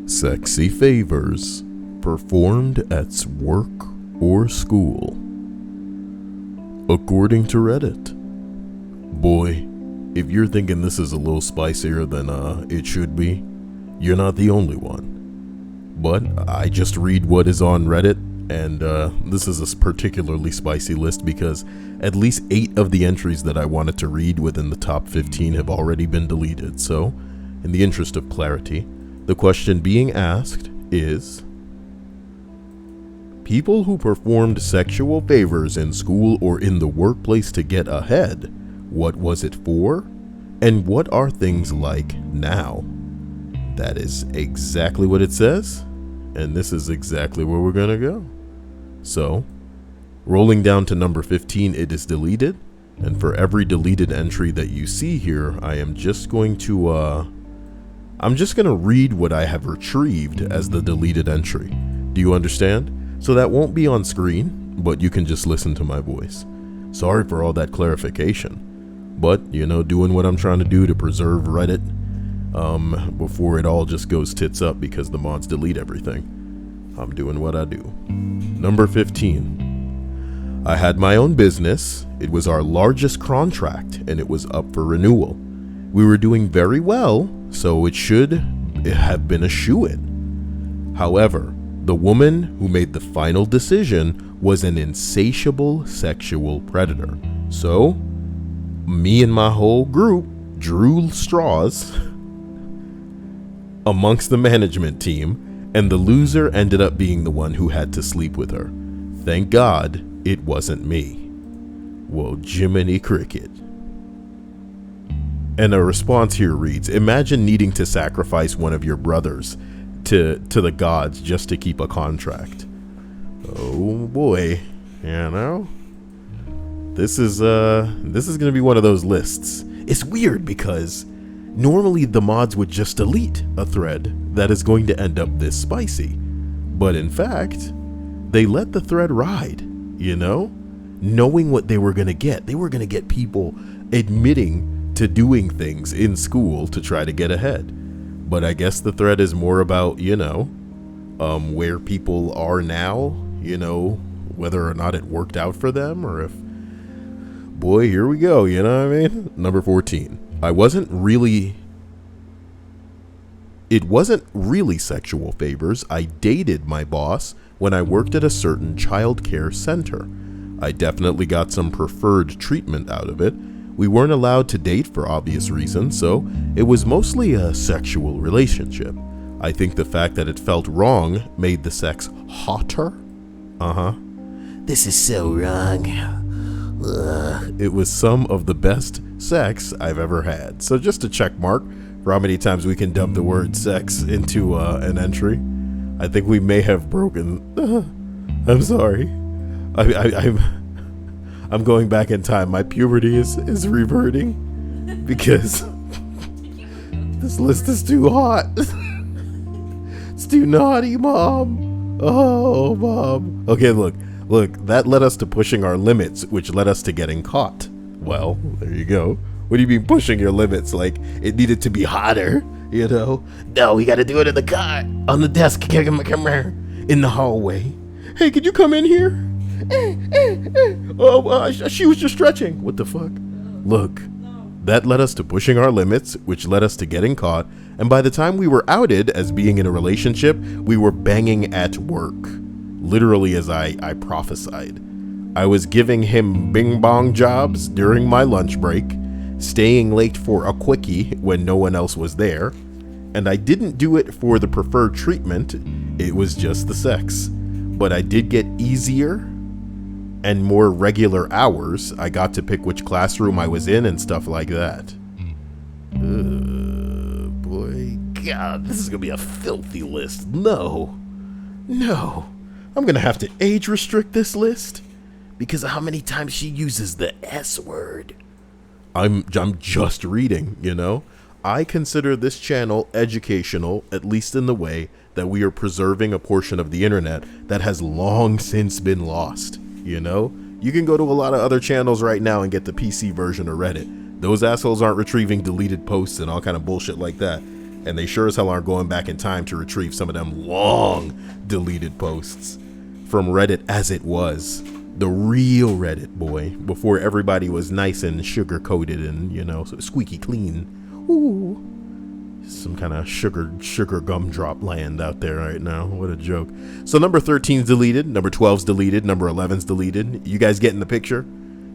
Sexy favors performed at work or school. According to Reddit. Boy, if you're thinking this is a little spicier than it should be, you're not the only one. But I just read what is on Reddit, and this is a particularly spicy list because at least 8 of the entries that I wanted to read within the top 15 have already been deleted. So, in the interest of clarity, the question being asked is: people who performed sexual favors in school or in the workplace to get ahead, what was it for? And what are things like now? That is exactly what it says, and this is exactly where we're gonna go. So, rolling down to number 15, it is deleted, and for every deleted entry that you see here, I am just going to read what I have retrieved as the deleted entry. Do you understand? So that won't be on screen, but you can just listen to my voice. Sorry for all that clarification, but doing what I'm trying to do to preserve Reddit before it all just goes tits up because the mods delete everything. I'm doing what I do. Number 15. I had my own business. It was our largest contract and it was up for renewal. We were doing very well, so it should have been a shoo-in. However, the woman who made the final decision was an insatiable sexual predator. So, me and my whole group drew straws amongst the management team, and the loser ended up being the one who had to sleep with her. Thank God it wasn't me. Well, Jiminy Cricket. And a response here reads: imagine needing to sacrifice one of your brothers to the gods just to keep a contract. Oh boy, this is gonna be one of those lists. It's weird because normally the mods would just delete a thread that is going to end up this spicy, but in fact they let the thread ride, knowing what they were gonna get. They were gonna get people admitting to doing things in school to try to get ahead. But I guess the thread is more about, where people are now, whether or not it worked out for them, or if, boy, here we go, you know what I mean? Number 14. It wasn't really sexual favors. I dated my boss when I worked at a certain childcare center. I definitely got some preferred treatment out of it. We weren't allowed to date for obvious reasons, so it was mostly a sexual relationship. I think the fact that it felt wrong made the sex hotter. This is so wrong. It was some of the best sex I've ever had. So just a check mark for how many times we can dump the word sex into an entry. I think we may have broken. I'm sorry. I'm going back in time. My puberty is reverting because this list is too hot. It's too naughty, Mom. Oh, Mom. Okay, look, that led us to pushing our limits, which led us to getting caught. Well, there you go. What do you mean pushing your limits? Like it needed to be hotter, No, we got to do it in the car, on the desk, come here, in the hallway. Hey, could you come in here? She was just stretching. What the fuck? Look, that led us to pushing our limits, which led us to getting caught. And by the time we were outed as being in a relationship, we were banging at work. Literally, as I prophesied. I was giving him bing bong jobs during my lunch break, staying late for a quickie when no one else was there. And I didn't do it for the preferred treatment. It was just the sex. But I did get easier and more regular hours. I got to pick which classroom I was in and stuff like that. Boy, God, this is gonna be a filthy list. No, I'm gonna have to age restrict this list because of how many times she uses the S word. I'm just reading, I consider this channel educational, at least in the way that we are preserving a portion of the internet that has long since been lost. You can go to a lot of other channels right now and get the PC version of Reddit. Those assholes aren't retrieving deleted posts and all kind of bullshit like that. And they sure as hell aren't going back in time to retrieve some of them long deleted posts from Reddit as it was. The real Reddit, boy, before everybody was nice and sugar coated and, you know, squeaky clean. Ooh. Some kind of sugar gumdrop land out there right now. What a joke. So number 13's deleted, number 12's deleted, number 11's deleted. You guys getting the picture?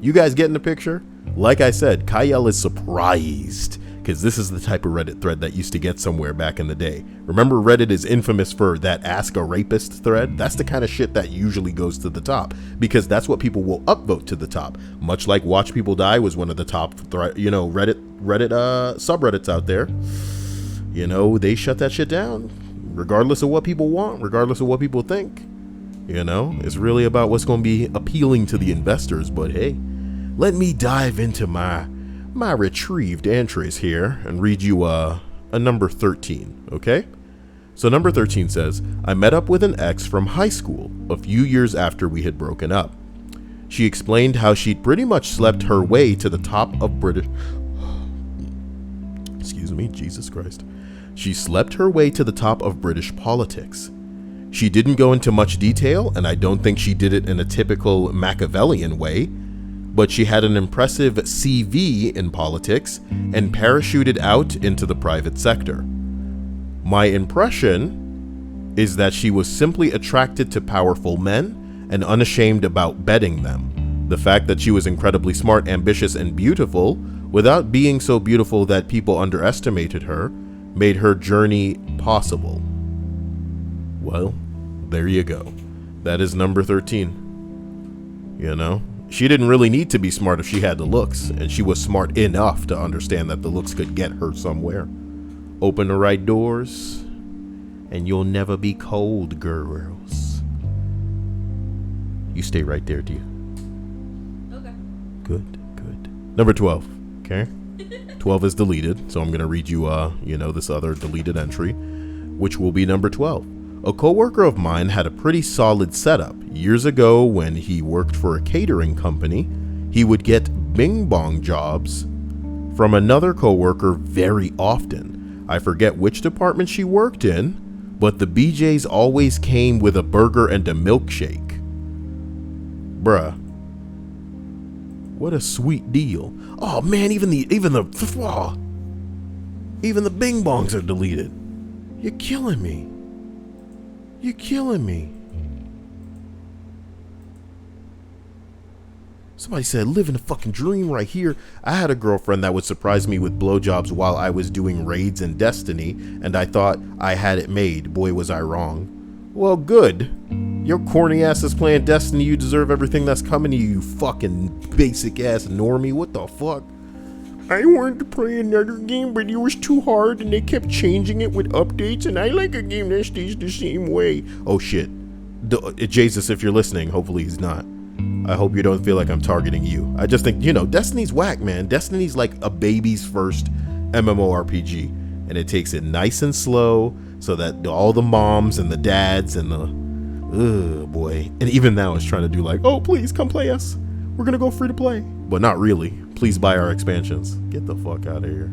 You guys getting the picture? Like I said, Cyael is surprised because this is the type of Reddit thread that used to get somewhere back in the day. Remember, Reddit is infamous for that Ask a Rapist thread? That's the kind of shit that usually goes to the top because that's what people will upvote to the top. Much like Watch People Die was one of the top, Reddit subreddits out there. You know, they shut that shit down, regardless of what people want, regardless of what people think. You know, it's really about what's going to be appealing to the investors. But hey, let me dive into my retrieved entries here and read you a number 13, okay? So number 13 says, I met up with an ex from high school a few years after we had broken up. She explained how she'd pretty much slept her way to the top of British... Excuse me, Jesus Christ. She slept her way to the top of British politics. She didn't go into much detail, and I don't think she did it in a typical Machiavellian way, but she had an impressive CV in politics and parachuted out into the private sector. My impression is that she was simply attracted to powerful men and unashamed about betting them. The fact that she was incredibly smart, ambitious, and beautiful, without being so beautiful that people underestimated her, made her journey possible. Well, there you go. That is number 13. You know, she didn't really need to be smart if she had the looks, and she was smart enough to understand that the looks could get her somewhere. Open the right doors, and you'll never be cold, girls. You stay right there, do you? Okay. Good. Number 12, okay? 12 is deleted, so I'm going to read you, this other deleted entry, which will be number 12. A coworker of mine had a pretty solid setup. Years ago, when he worked for a catering company, he would get bing bong jobs from another coworker very often. I forget which department she worked in, but the BJs always came with a burger and a milkshake. Bruh. What a sweet deal. Oh man, even the bing bongs are deleted. You're killing me. Somebody said, living a fucking dream right here. I had a girlfriend that would surprise me with blowjobs while I was doing raids in Destiny, and I thought I had it made. Boy, was I wrong. Well, good. Your corny ass is playing Destiny. You deserve everything that's coming to you, you fucking basic ass normie. What the fuck? I wanted to play another game, but it was too hard and they kept changing it with updates, and I like a game that stays the same way. Oh shit. Jesus, if you're listening, hopefully he's not. I hope you don't feel like I'm targeting you. I just think, Destiny's whack, man. Destiny's like a baby's first MMORPG, and it takes it nice and slow so that all the moms and the dads and boy. And even now it's trying to do like, oh, please come play us. We're going to go free to play. But not really. Please buy our expansions. Get the fuck out of here.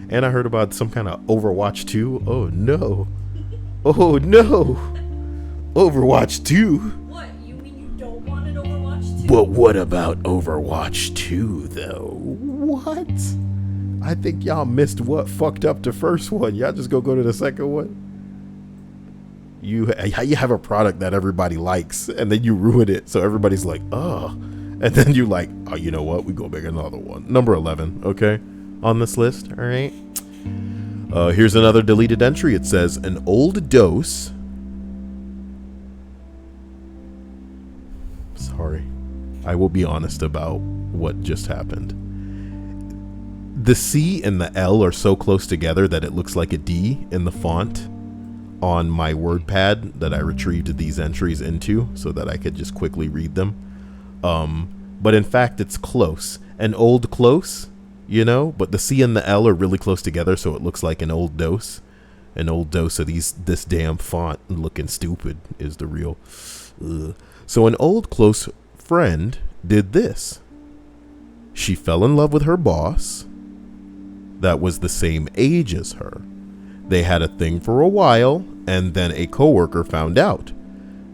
And I heard about some kind of Overwatch 2. Oh, no. Overwatch 2? What? You mean you don't want an Overwatch 2? But what about Overwatch 2, though? What? I think y'all missed what fucked up the first one. Y'all just go to the second one? You have a product that everybody likes, and then you ruin it, so everybody's like, oh. And then you're like, oh, you know what? We go make another one. Number 11, okay? On this list, all right? Here's another deleted entry. It says, an old dose. Sorry. I will be honest about what just happened. The C and the L are so close together that it looks like a D in the font on my WordPad that I retrieved these entries into so that I could just quickly read them. But in fact, it's close. An old close, but the C and the L are really close together, so it looks like an old dose. An old dose of this damn font looking stupid is the real. So an old close friend did this. She fell in love with her boss, that was the same age as her. They had a thing for a while, and then a coworker found out.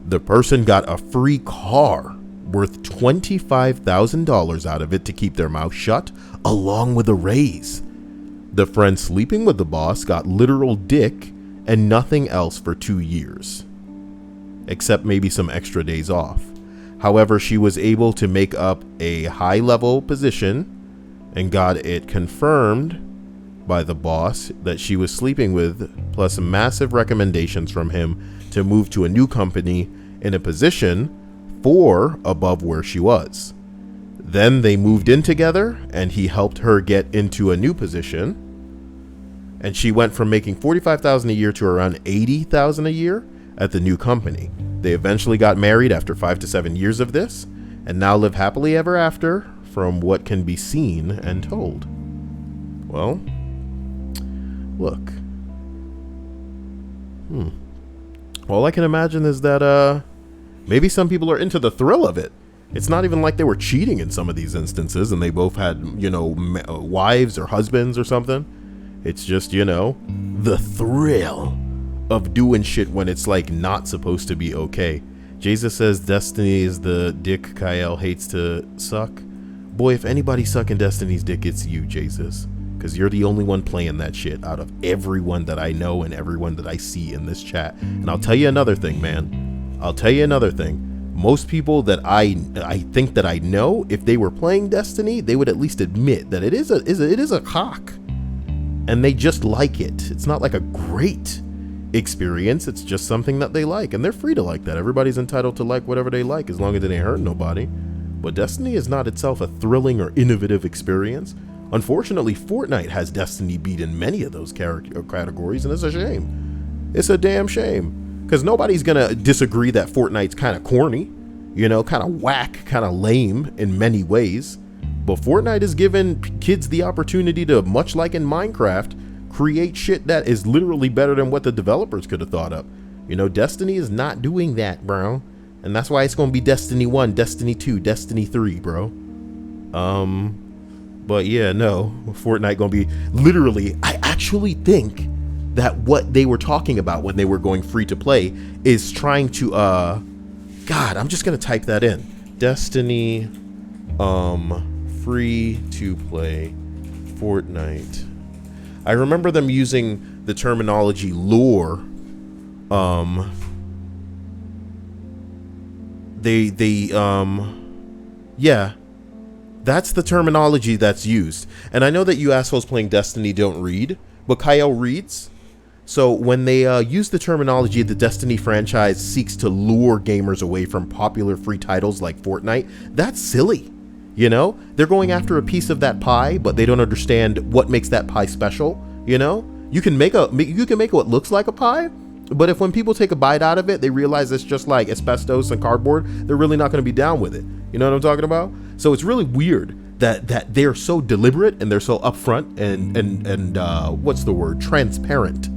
The person got a free car worth $25,000 out of it to keep their mouth shut, along with a raise. The friend sleeping with the boss got literal dick and nothing else for 2 years, except maybe some extra days off. However, she was able to make up a high-level position and got it confirmed by the boss that she was sleeping with, plus massive recommendations from him to move to a new company in a position 4 above where she was. Then they moved in together and he helped her get into a new position. And she went from making $45,000 a year to around $80,000 a year at the new company. They eventually got married after 5 to 7 years of this and now live happily ever after from what can be seen and told. Well, look. All I can imagine is that maybe some people are into the thrill of it. It's not even like they were cheating in some of these instances and they both had, wives or husbands or something. It's just, the thrill of doing shit when it's like not supposed to be okay. Jesus says Destiny is the dick Cyael hates to suck. Boy, if anybody's sucking Destiny's dick, it's you, Jesus. Because you're the only one playing that shit out of everyone that I know and everyone that I see in this chat. And I'll tell you another thing, man. Most people that I think that I know, if they were playing Destiny, they would at least admit that it is a cock. And they just like it. It's not like a great experience. It's just something that they like. And they're free to like that. Everybody's entitled to like whatever they like as long as it ain't hurting nobody. But Destiny is not itself a thrilling or innovative experience. Unfortunately, Fortnite has Destiny beat in many of those categories, and it's a shame. It's a damn shame. Because nobody's going to disagree that Fortnite's kind of corny, kind of whack, kind of lame in many ways. But Fortnite has given kids the opportunity to, much like in Minecraft, create shit that is literally better than what the developers could have thought up. Destiny is not doing that, bro. And that's why it's going to be Destiny 1, Destiny 2, Destiny 3, bro. But yeah, no, Fortnite going to be literally, I actually think that what they were talking about when they were going free to play is trying to, God, I'm just going to type that in. Destiny, free to play Fortnite. I remember them using the terminology lore. Yeah, that's the terminology that's used. And I know that you assholes playing Destiny don't read, but Cyael reads. So when they use the terminology, the Destiny franchise seeks to lure gamers away from popular free titles like Fortnite, that's silly. They're going after a piece of that pie, but they don't understand what makes that pie special. You can make what looks like a pie, but if when people take a bite out of it, they realize it's just like asbestos and cardboard, they're really not going to be down with it. You know what I'm talking about? So it's really weird that they're so deliberate and they're so upfront and what's the word? Transparent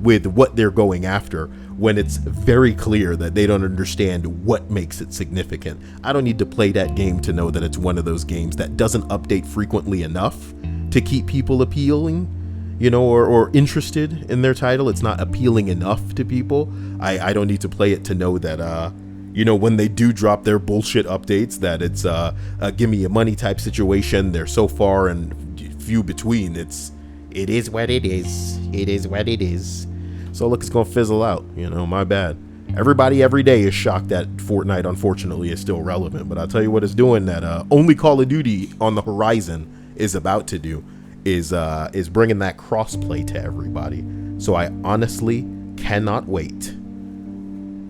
with what they're going after when it's very clear that they don't understand what makes it significant. I don't need to play that game to know that it's one of those games that doesn't update frequently enough to keep people appealing, or interested in their title. It's not appealing enough to people. I don't need to play it to know that, when they do drop their bullshit updates, that it's a give me your money type situation. They're so far and few between. It is what it is. It is what it is. So look, it's going to fizzle out, my bad. Everybody every day is shocked that Fortnite, unfortunately, is still relevant. But I'll tell you what it's doing that only Call of Duty on the horizon is about to do is bringing that crossplay to everybody. So I honestly cannot wait.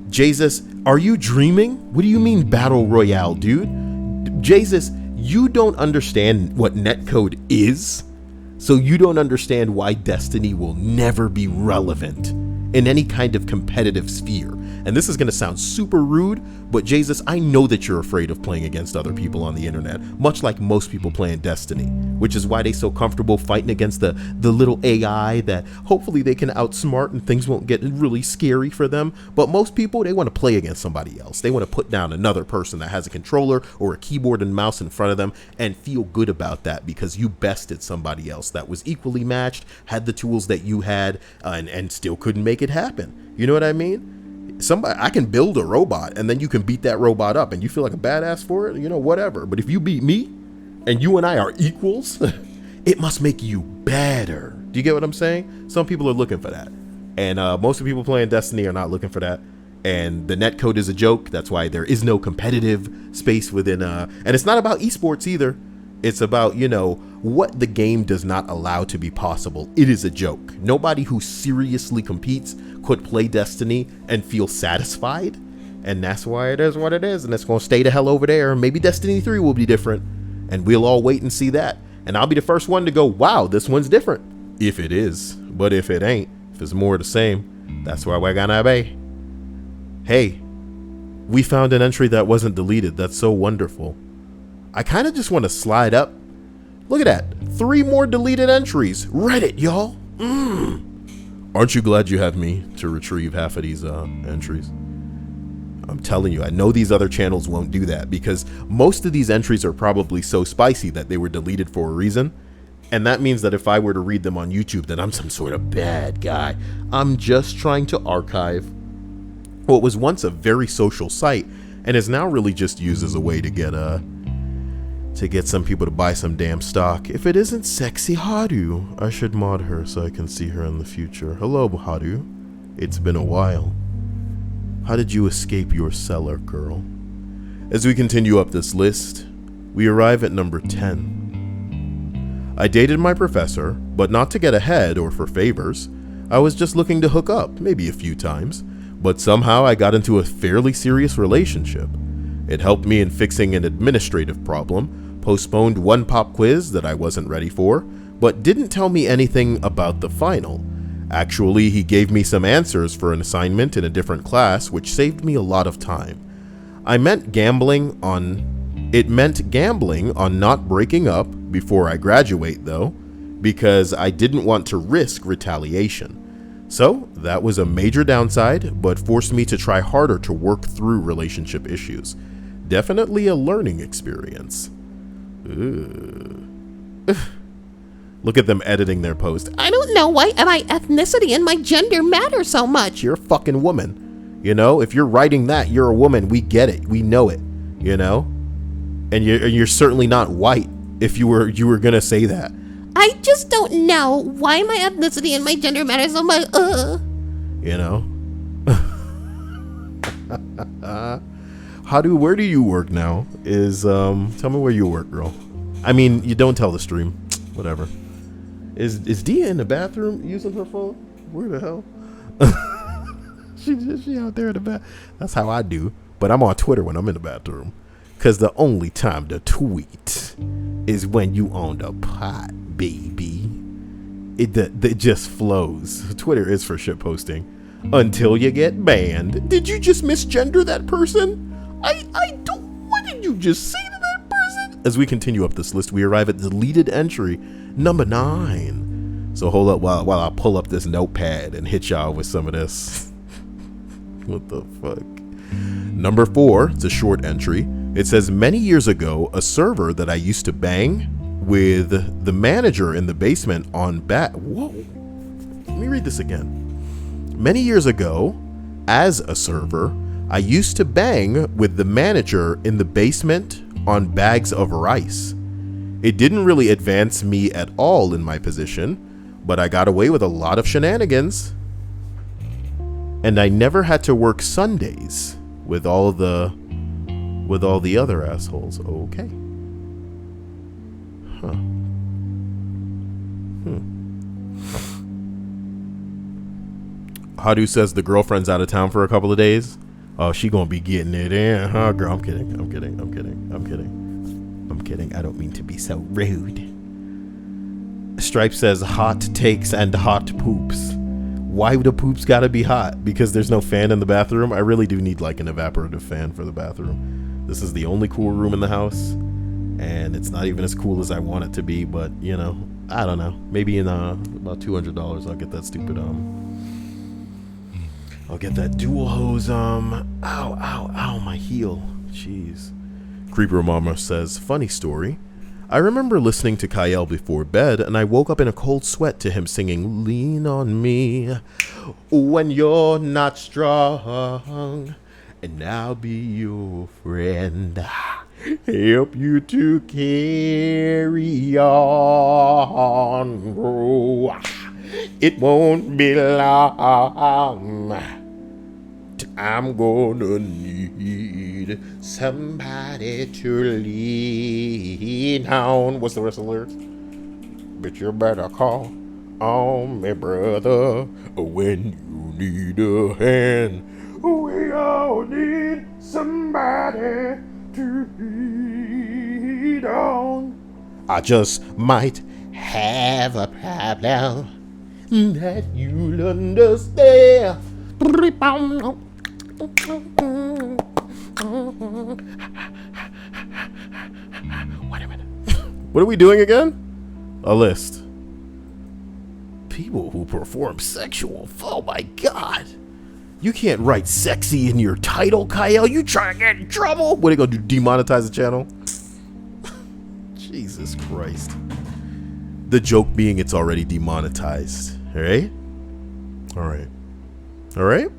Jesus, are you dreaming? What do you mean Battle Royale, dude? Jesus, you don't understand what netcode is. So you don't understand why Destiny will never be relevant in any kind of competitive sphere. And And this is going to sound super rude, but Jesus, I know that you're afraid of playing against other people on the internet, much like most people playing Destiny, which is why they so comfortable fighting against the little AI that hopefully they can outsmart and things won't get really scary for them. But most people, they want to play against somebody else. They want to put down another person that has a controller or a keyboard and mouse in front of them and feel good about that because you bested somebody else that was equally matched, had the tools that you had, and still couldn't make it happen. You know what I mean? I can build a robot and then you can beat that robot up and you feel like a badass for it, whatever. But if you beat me and you and I are equals, it must make you better. Do you get what I'm saying? Some people are looking for that. And most of the people playing Destiny are not looking for that. And the netcode is a joke. That's why there is no competitive space within. And it's not about esports either. It's about, what the game does not allow to be possible. It is a joke. Nobody who seriously competes could play Destiny and feel satisfied. And that's why it is what it is. And it's going to stay the hell over there. Maybe Destiny 3 will be different. And we'll all wait and see that. And I'll be the first one to go, wow, this one's different. If it is. But if it ain't, if it's more the same, that's why we're gonna be. Hey, we found an entry that wasn't deleted. That's so wonderful. I kind of just want to slide up. Look at that. 3 more deleted entries. Reddit, y'all. Aren't you glad you have me to retrieve half of these entries? I'm telling you, I know these other channels won't do that because most of these entries are probably so spicy that they were deleted for a reason. And that means that if I were to read them on YouTube, then I'm some sort of bad guy. I'm just trying to archive what was once a very social site and is now really just used as a way to get some people to buy some damn stock. If it isn't sexy Haru, I should mod her so I can see her in the future. Hello, Haru. It's been a while. How did you escape your cellar, girl? As we continue up this list, we arrive at number 10. I dated my professor, but not to get ahead or for favors. I was just looking to hook up, maybe a few times, but somehow I got into a fairly serious relationship. It helped me in fixing an administrative problem, postponed one pop quiz that I wasn't ready for, but didn't tell me anything about the final. Actually, he gave me some answers for an assignment in a different class, which saved me a lot of time. It meant gambling on not breaking up before I graduate, though, because I didn't want to risk retaliation. So that was a major downside, but forced me to try harder to work through relationship issues. Definitely a learning experience. Look at them editing their post. I don't know why my ethnicity and my gender matter so much. You're a fucking woman. If you're writing that, you're a woman. We get it. We know it. And you're certainly not white if you were gonna say that. I just don't know why my ethnicity and my gender matter so much. Where do you work now? Tell me where you work, girl. I mean, you don't tell the stream. Whatever. Is Dia in the bathroom using her phone? Where the hell? she out there in the bath. That's how I do. But I'm on Twitter when I'm in the bathroom. Because the only time to tweet is when you on the pot, baby. It just flows. Twitter is for shit posting. Until you get banned. Did you just misgender that person? I don't... What did you just say to that person? As we continue up this list, we arrive at deleted entry number 9. So hold up while I pull up this notepad and hit y'all with some of this. What the fuck? Number 4, it's a short entry. It says, many years ago, a server that I used to bang with the manager in the basement on Whoa. Let me read this again. Many years ago, as a server, I used to bang with the manager in the basement on bags of rice. It didn't really advance me at all in my position, but I got away with a lot of shenanigans. And I never had to work Sundays with all the other assholes. Okay. Huh. Hadu says the girlfriend's out of town for a couple of days. Oh, she gonna be getting it in, huh, girl? I'm kidding. I don't mean to be so rude. Stripe says hot takes and hot poops. Why the poops gotta be hot? Because there's no fan in the bathroom? I really do need like an evaporative fan for the bathroom. This is the only cool room in the house, and it's not even as cool as I want it to be, but you know, I don't know. Maybe in about $200 I'll get that stupid I'll get that dual hose ow, my heel. Jeez. Creeper Mama says, funny story. I remember listening to Cyael before bed, and I woke up in a cold sweat to him singing, lean on me when you're not strong, and I'll be your friend, help you to carry on. Oh, it won't be long. I'm gonna need somebody to lean on. What's the rest of the lyrics? But you better call on me, brother, when you need a hand. We all need somebody to lean on. I just might have a problem that you'll understand. Wait a minute. What are we doing again? A list. People who perform sexual. Oh my god. You can't write sexy in your title, Cyael. You try to get in trouble. What are you gonna do? Demonetize the channel? Jesus Christ. The joke being it's already demonetized. Alright? Alright. Alright?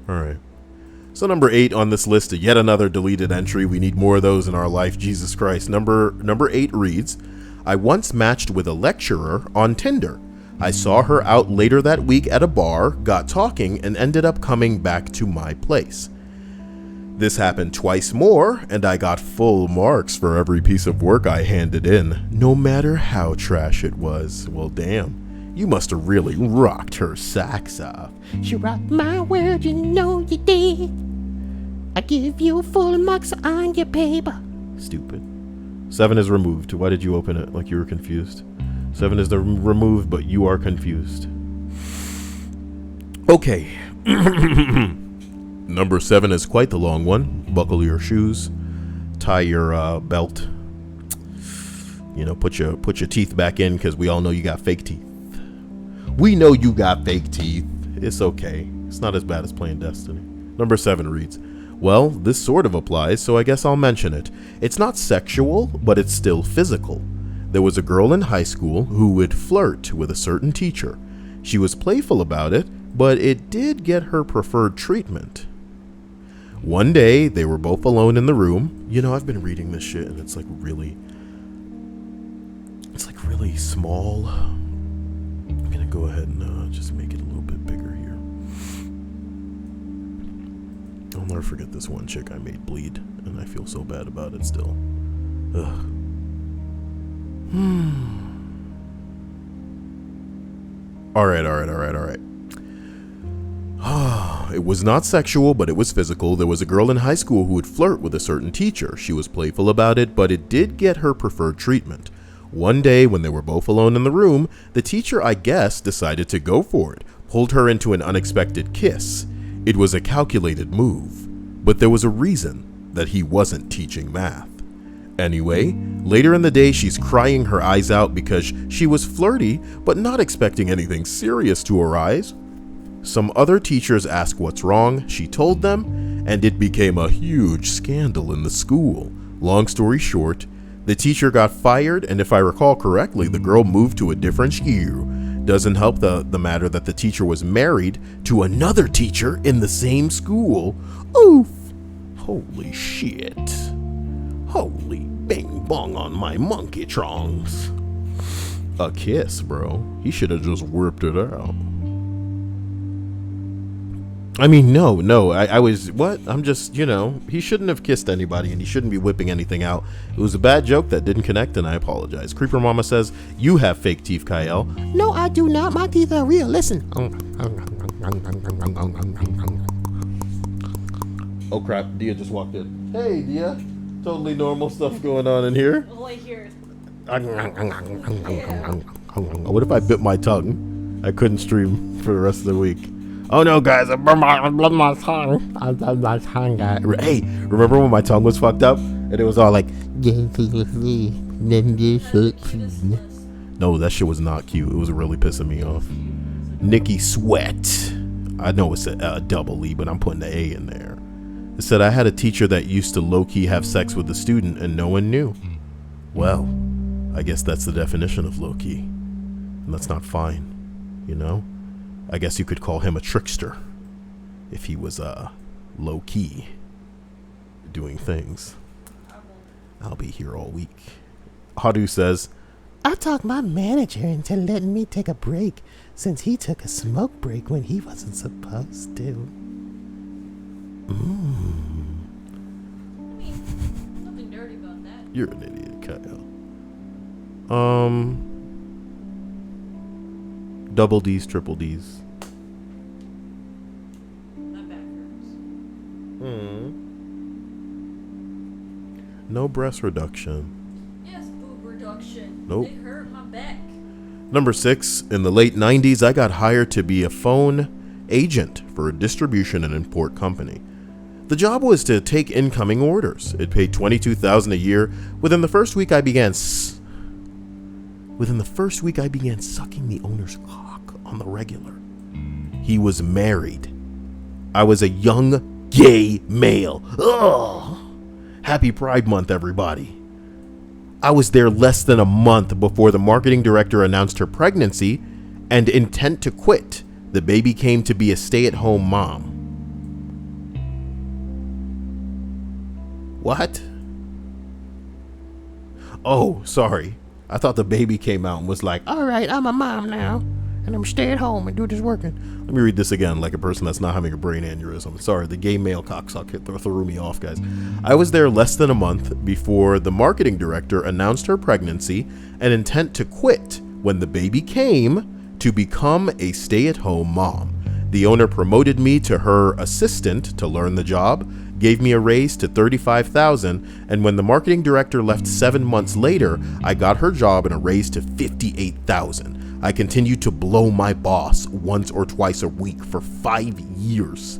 Alright. So number 8 on this list, yet another deleted entry. We need more of those in our life. Jesus Christ. Number 8 reads, I once matched with a lecturer on Tinder. I saw her out later that week at a bar, got talking, and ended up coming back to my place. This happened twice more, and I got full marks for every piece of work I handed in, no matter how trash it was. Well, damn. You must have really rocked her socks off. She rocked my world, you know you did. I give you full marks on your paper. Stupid. 7 is removed. Why did you open it like you were confused? 7 is removed, but you are confused. Okay. Number 7 is quite the long one. Buckle your shoes. Tie your belt. You know, put your teeth back in, because we all know you got fake teeth. We know you got fake teeth. It's okay. It's not as bad as playing Destiny. Number 7 reads, well, this sort of applies, so I guess I'll mention it. It's not sexual, but it's still physical. There was a girl in high school who would flirt with a certain teacher. She was playful about it, but it did get her preferred treatment. One day, they were both alone in the room. You know, I've been reading this shit, and it's like really small. I'm gonna go ahead and just make it a little bit bigger here. I'll never forget this one chick I made bleed, and I feel so bad about it still. Ugh. Alright. It was not sexual, but it was physical. There was a girl in high school who would flirt with a certain teacher. She was playful about it, but it did get her preferred treatment. One day, when they were both alone in the room, the teacher, I guess, decided to go for it, pulled her into an unexpected kiss. It was a calculated move, but there was a reason that he wasn't teaching math. Anyway, later in the day, she's crying her eyes out because she was flirty, but not expecting anything serious to arise. Some other teachers asked what's wrong, she told them, and it became a huge scandal in the school. Long story short, the teacher got fired, and if I recall correctly, the girl moved to a different school. Doesn't help the matter that the teacher was married to another teacher in the same school. Oof! Holy shit. Holy bing bong on my monkey trongs. A kiss, bro. He should have just whipped it out. I mean, no, I was, what? I'm just, you know, he shouldn't have kissed anybody, and he shouldn't be whipping anything out. It was a bad joke that didn't connect, and I apologize. Creeper Mama says, you have fake teeth, Cyael. No, I do not. My teeth are real. Listen. Oh crap, Dia just walked in. Hey, Dia. Totally normal stuff going on in here. All I hear is, What if I bit my tongue? I couldn't stream for the rest of the week. Oh no, guys, I burned my tongue. I burned my tongue, guys. Hey, remember when my tongue was fucked up? And it was all like, That's no, that shit was not cute. It was really pissing me off. Nikki Sweat. I know it's a double E, but I'm putting the A in there. It said, I had a teacher that used to low-key have sex with a student and no one knew. Well, I guess that's the definition of low-key. And that's not fine, you know? I guess you could call him a trickster if he was low-key doing things. I'll be here all week. Hadu says, I talked my manager into letting me take a break since he took a smoke break when he wasn't supposed to. I mean, nothing dirty about that. you're an idiot, Cyael. Double D's, triple D's. My back hurts. No breast reduction. Yes, boob reduction. Nope. They hurt my back. Number 6, in the late 90s, I got hired to be a phone agent for a distribution and import company. The job was to take incoming orders. It paid $22,000 a year. Within the first week, I began sucking the owner's cock on the regular. He was married. I was a young gay male. Ugh. Happy Pride Month, everybody. I was there less than a month before the marketing director announced her pregnancy and intent to quit. The baby came to be a stay-at-home mom. What? Oh, sorry. I thought the baby came out and was like, All right, I'm a mom now, and I'm stay at home and do this working. let me read this again like a person that's not having a brain aneurysm. Sorry, the gay male cocksucker threw me off, guys. I was there less than a month before the marketing director announced her pregnancy and intent to quit when the baby came to become a stay-at-home mom. The owner promoted me to her assistant to learn the job, gave me a raise to $35,000, and when the marketing director left 7 months later, I got her job and a raise to $58,000. I continued to blow my boss once or twice a week for 5 years.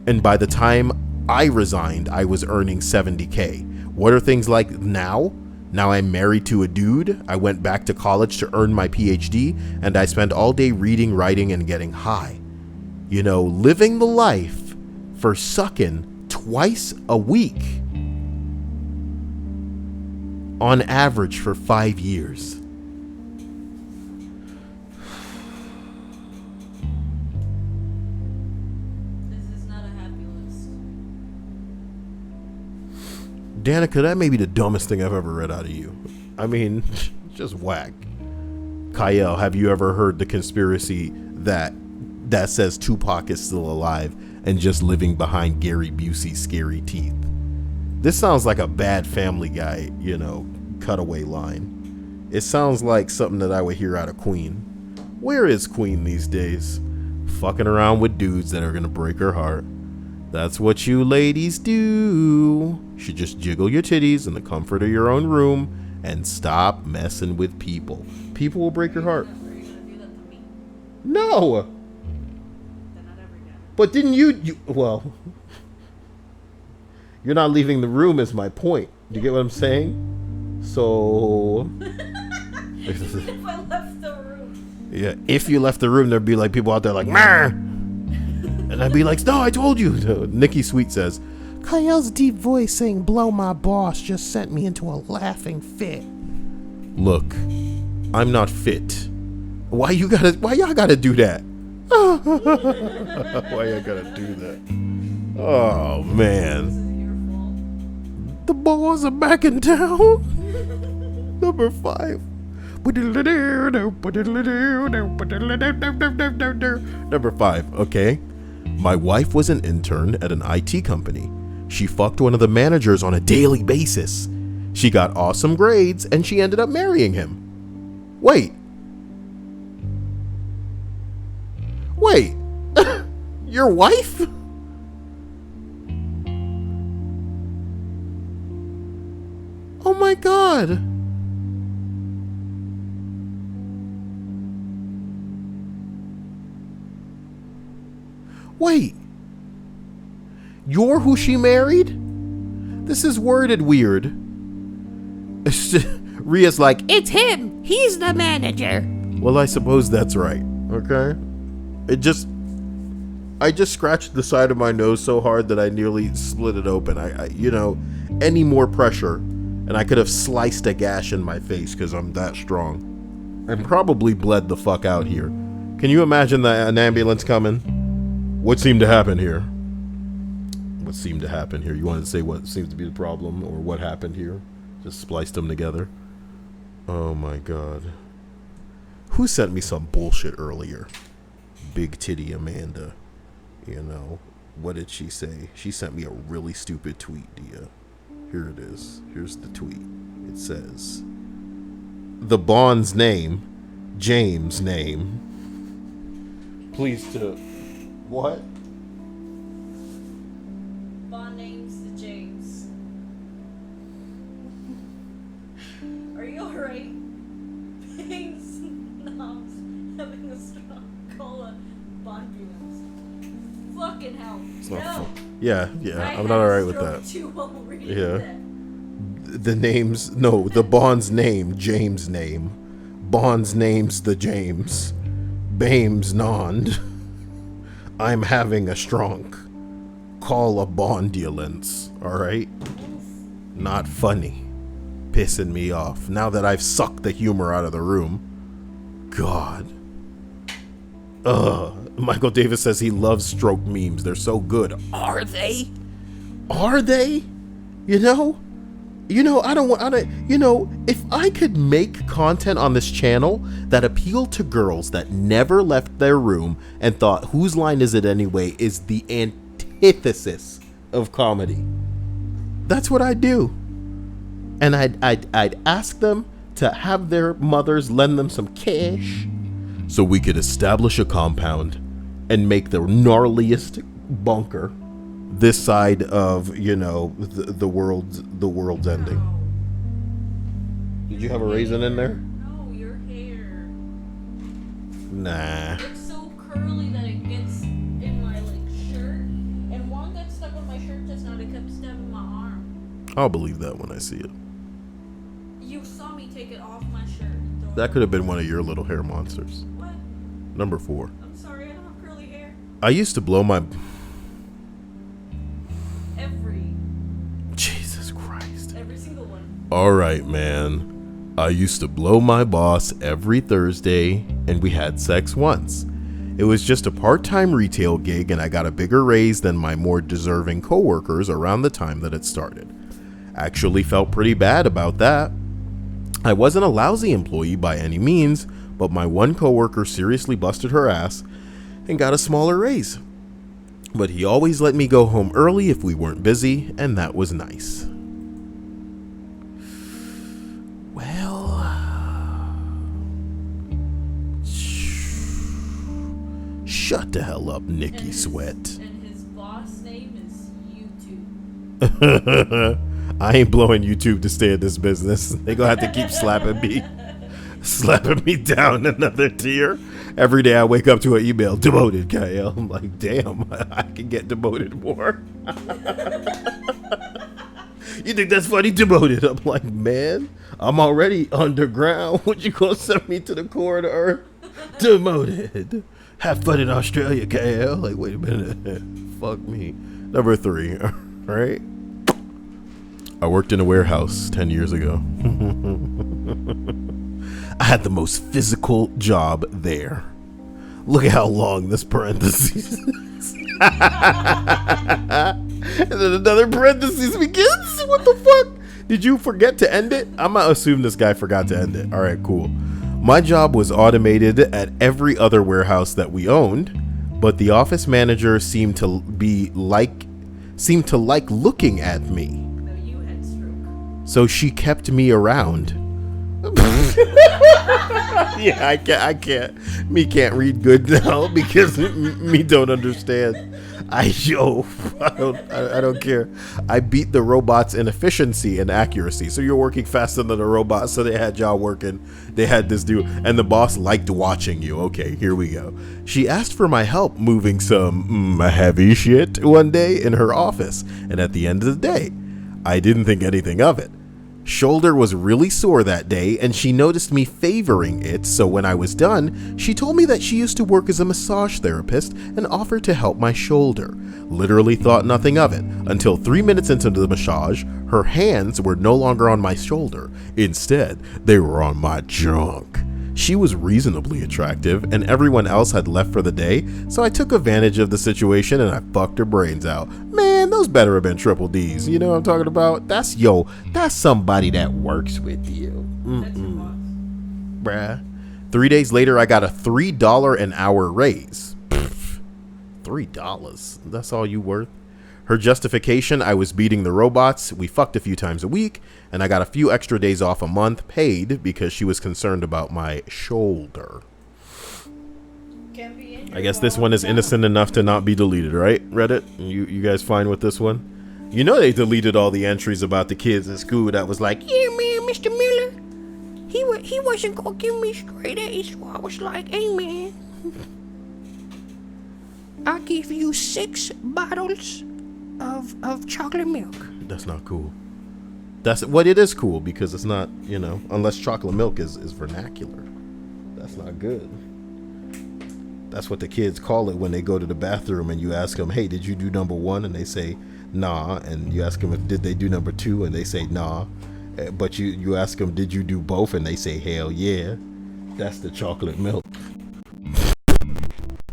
And by the time I resigned, I was earning $70K. What are things like now? Now I'm married to a dude. I went back to college to earn my PhD, and I spend all day reading, writing, and getting high. You know, living the life for sucking twice a week on average for 5 years. This is not a happy list. Danica, that may be the dumbest thing I've ever read out of you. I mean, just whack. Cyael, have you ever heard the conspiracy that says Tupac is still alive and just living behind Gary Busey's scary teeth? This sounds like a bad Family Guy, cutaway line. It sounds like something that I would hear out of Queen. Where is Queen these days? Fucking around with dudes that are gonna break her heart. That's what you ladies do. You should just jiggle your titties in the comfort of your own room and stop messing with people. People will break your heart. Are you gonna do that to me? No! Then not every day. But didn't you well, you're not leaving the room is my point. Do you get what I'm saying? So If I left the room. yeah, if you left the room, there'd be like people out there like, Mah! And I'd be like, no, I told you. Nikki Sweet says, Cyael's deep voice saying blow my boss just sent me into a laughing fit. look, I'm not fit. Why y'all gotta do that? Why y'all gotta do that? Oh man. This is your fault. The boys are back in town. Number 5. Number 5, okay. My wife was an intern at an IT company. She fucked one of the managers on a daily basis. She got awesome grades and she ended up marrying him. Wait. Your wife? Oh my god. Wait. You're who she married? This is worded weird. Ria's like, It's him. He's the manager. well, I suppose that's right. Okay. I just scratched the side of my nose so hard that I nearly split it open. Any more pressure, and I could have sliced a gash in my face because I'm that strong. And probably bled the fuck out here. Can you imagine an ambulance coming? What seemed to happen here? What seemed to happen here? You wanted to say what seems to be the problem or what happened here? Just spliced them together. Oh my god. Who sent me some bullshit earlier? Big titty Amanda. What did she say? She sent me a really stupid tweet, Dia. Here it is. Here's the tweet. It says, the Bond's name, James' name. Please to... What? Bond name's the James. Are you alright? James Knobs having a strong cola Bondulance. Fucking hell. It's not No. fun. Yeah, I I'm had not a alright with stroke that. too while reading Yeah. that. The Bond's name, James' name. Bond's name's the James. Bames nond. I'm having a stronk. Call a bondulance, alright? Not funny. Pissing me off. Now that I've sucked the humor out of the room. God. Michael Davis says he loves stroke memes. They're so good. Are they? Are they? I don't want, if I could make content on this channel that appealed to girls that never left their room and thought, whose line is it anyway, is the antithesis of comedy. That's what I'd do. And I'd ask them to have their mothers lend them some cash so we could establish a compound and make the gnarliest bunker this side of, the world's ending. Did you have a raisin in there? No, your hair. Nah. It's so curly that it gets in my shirt, and one got stuck on my shirt just now. It kept stabbing my arm. I'll believe that when I see it. You saw me take it off my shirt. And throw That it. could have been one of your little hair monsters. What? Number 4. I'm sorry, I don't have curly hair. I used to blow my... Jesus Christ. Every single one. Alright, man. I used to blow my boss every Thursday, and we had sex once. It was just a part-time retail gig, and I got a bigger raise than my more deserving coworkers around the time that it started. Actually felt pretty bad about that. I wasn't a lousy employee by any means, but my one coworker seriously busted her ass and got a smaller raise. But he always let me go home early if we weren't busy, and that was nice. Well, shut the hell up, Nikki Sweat. And his boss name is YouTube. I ain't blowing YouTube to stay in this business. They gonna have to keep slapping me down another tier. Every day I wake up to an email, demoted, Cyael. I'm like, damn, I can get demoted more. You think that's funny? Demoted. I'm like, man, I'm already underground. What you gonna send me to the core of the earth? Demoted. Have fun in Australia, Cyael. Like, wait a minute. Fuck me. Number 3, all right? I worked in a warehouse 10 years ago. I had the most physical job there. Look at how long this parenthesis is. And then another parenthesis begins. What the fuck? Did you forget to end it? I'm gonna assume this guy forgot to end it. All right, cool. My job was automated at every other warehouse that we owned, but the office manager seemed to like looking at me. No, you had stroke. So she kept me around. Yeah, I can't. Me can't read good now because me don't understand. I don't care. I beat the robots in efficiency and accuracy. So you're working faster than the robots. So they had y'all working. They had this dude, and the boss liked watching you. Okay, here we go. She asked for my help moving some heavy shit one day in her office, and at the end of the day, I didn't think anything of it. Shoulder was really sore that day, and she noticed me favoring it, so when I was done, she told me that she used to work as a massage therapist and offered to help my shoulder. Literally thought nothing of it, until 3 minutes into the massage, her hands were no longer on my shoulder. Instead, they were on my junk. She was reasonably attractive, and everyone else had left for the day, so I took advantage of the situation and I fucked her brains out. Man, those better have been triple D's. You know what I'm talking about? That's somebody that works with you. That's your boss. Bruh. 3 days later, I got a $3 an hour raise. Pfft, $3? That's all you worth? Her justification, I was beating the robots, we fucked a few times a week, and I got a few extra days off a month paid because she was concerned about my shoulder. Can't be in I guess this one is innocent enough to not be deleted, right, Reddit? You guys fine with this one? You know they deleted all the entries about the kids in school that was like, Yeah, man, Mr. Miller. He wasn't gonna give me straight A's, so I was like, hey, man. I'll give you 6 bottles of chocolate milk. that's not cool. It is cool because it's not, unless chocolate milk is vernacular. That's not good. That's what the kids call it when they go to the bathroom and you ask them, hey, did you do number 1? And they say, nah. And you ask them, did they do number 2? And they say, nah. But you ask them, did you do both? And they say, hell yeah. That's the chocolate milk.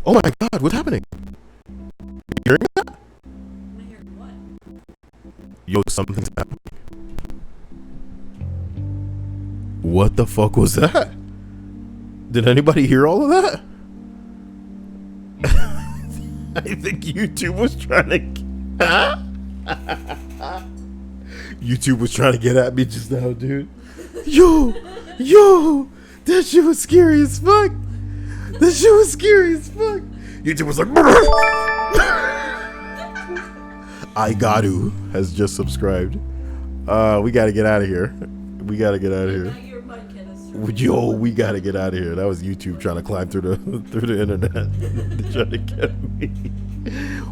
Oh my God, what's happening? You hearing that? I hear what? Yo, something's happening. What the fuck was that? Did anybody hear all of that? I think YouTube was trying to... YouTube was trying to get at me just now, dude. Yo, that shit was scary as fuck. YouTube was like... I got who has just subscribed. We gotta get out of here. Not your butt kid is Yo, we gotta get out of here. That was YouTube trying to climb through the internet. They trying to get me.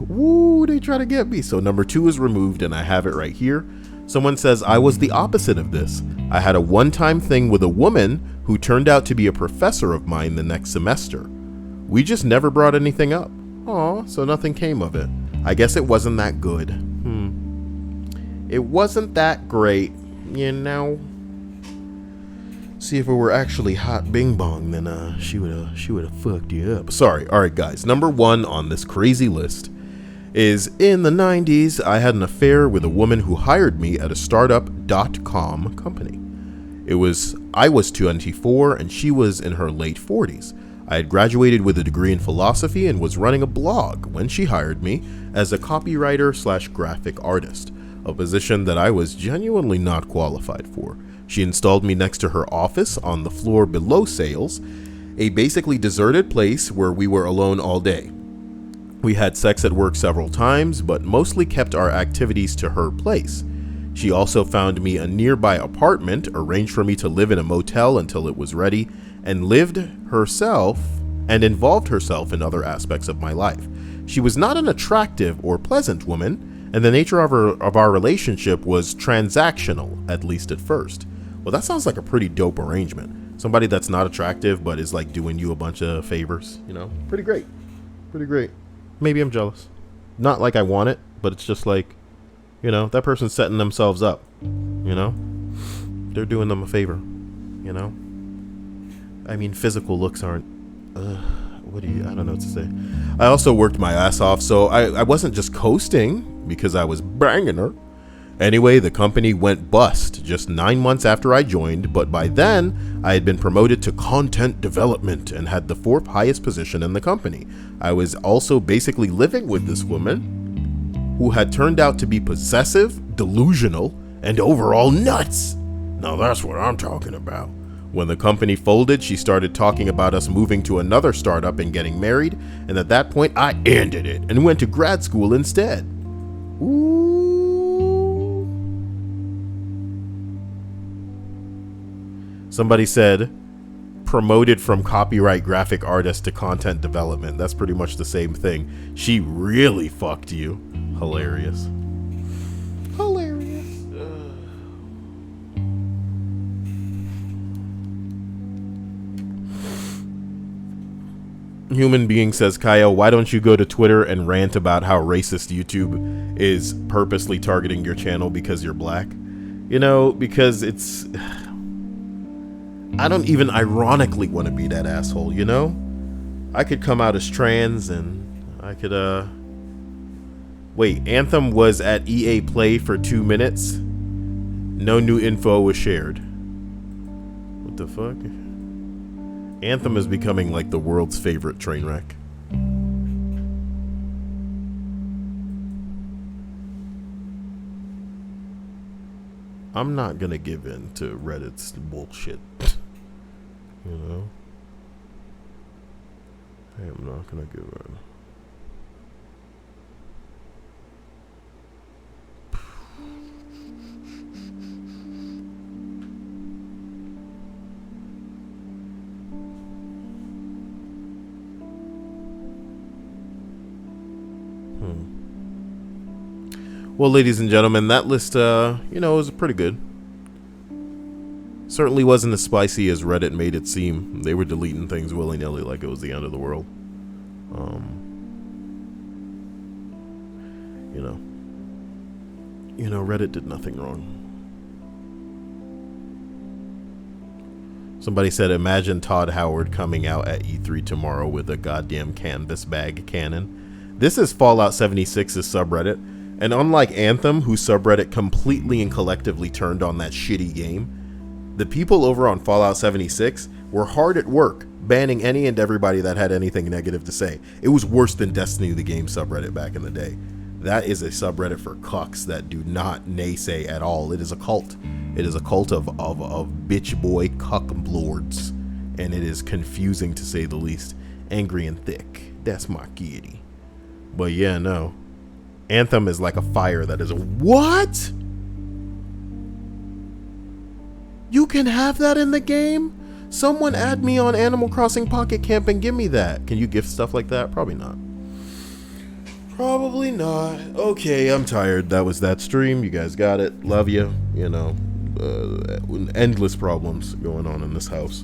Woo, they trying to get me. So number 2 is removed and I have it right here. Someone says, I was the opposite of this. I had a one-time thing with a woman who turned out to be a professor of mine the next semester. We just never brought anything up. Aw, so nothing came of it. I guess it wasn't that good. It wasn't that great, See, if it were actually hot bing bong, then she would have fucked you up. Sorry. All right, guys. Number 1 on this crazy list is in the 90s, I had an affair with a woman who hired me at a startup.com company. I was 24 and she was in her late 40s. I had graduated with a degree in philosophy and was running a blog when she hired me as a copywriter/graphic artist, a position that I was genuinely not qualified for. She installed me next to her office on the floor below sales, a basically deserted place where we were alone all day. We had sex at work several times, but mostly kept our activities to her place. She also found me a nearby apartment, arranged for me to live in a motel until it was ready, and involved herself in other aspects of my life. She was not an attractive or pleasant woman, and the nature of our relationship was transactional, at least at first. Well, that sounds like a pretty dope arrangement. Somebody that's not attractive but is like doing you a bunch of favors, Pretty great. Maybe I'm jealous. Not like I want it, but it's just like, that person's setting themselves up, They're doing them a favor, I mean, physical looks aren't, I don't know what to say. I also worked my ass off, so I wasn't just coasting because I was banging her. Anyway, the company went bust just 9 months after I joined, but by then, I had been promoted to content development and had the 4th highest position in the company. I was also basically living with this woman who had turned out to be possessive, delusional, and overall nuts. Now that's what I'm talking about. When the company folded, she started talking about us moving to another startup and getting married, and at that point, I ended it and went to grad school instead. Ooh. Somebody said, promoted from copyright graphic artist to content development. That's pretty much the same thing. She really fucked you. Hilarious. Hilarious. Human Being says, Cyael, why don't you go to Twitter and rant about how racist YouTube is purposely targeting your channel because you're black? You know, because it's... I don't even ironically want to be that asshole, you know? I could come out as trans and I could, Wait, Anthem was at EA Play for 2 minutes. No new info was shared. What the fuck? Anthem is becoming like the world's favorite train wreck. I'm not gonna give in to Reddit's bullshit. You know? I am not gonna give in. Well, ladies and gentlemen, that list, was pretty good. Certainly wasn't as spicy as Reddit made it seem. They were deleting things willy-nilly like it was the end of the world. Reddit did nothing wrong. Somebody said, imagine Todd Howard coming out at E3 tomorrow with a goddamn canvas bag cannon. This is Fallout 76's subreddit. And unlike Anthem, whose subreddit completely and collectively turned on that shitty game, the people over on Fallout 76 were hard at work, banning any and everybody that had anything negative to say. It was worse than Destiny the Game subreddit back in the day. That is a subreddit for cucks that do not naysay at all. It is a cult. It is a cult of bitch boy cuck lords. And it is confusing to say the least. Angry and thick. That's my kitty. But yeah, no. Anthem is like a fire that is a what? You can have that in the game? Someone add me on Animal Crossing Pocket Camp and give me that. Can you gift stuff like that? Probably not. Probably not. Okay, I'm tired. That was that stream. You guys got it. Love you. Endless problems going on in this house.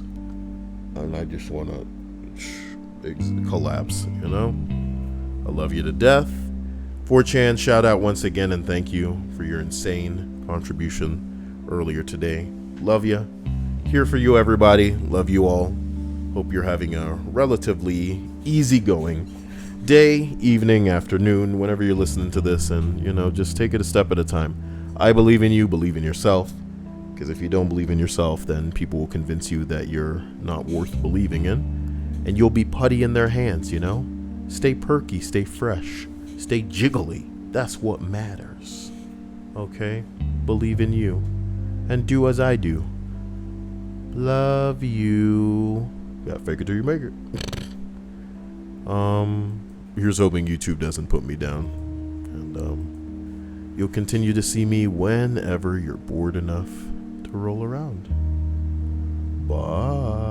And I just want to collapse, I love you to death. 4chan, shout out once again and thank you for your insane contribution earlier today. Love you. Here for you, everybody. Love you all. Hope you're having a relatively easygoing day, evening, afternoon, whenever you're listening to this, and just take it a step at a time. I believe in you. Believe in yourself, because if you don't believe in yourself, then people will convince you that you're not worth believing in, and you'll be putty in their hands. Stay perky, stay fresh, stay jiggly. That's what matters. Okay? Believe in you and do as I do. Love you. Yeah, fake it till you make it. Here's hoping YouTube doesn't put me down. And you'll continue to see me whenever you're bored enough to roll around. Bye.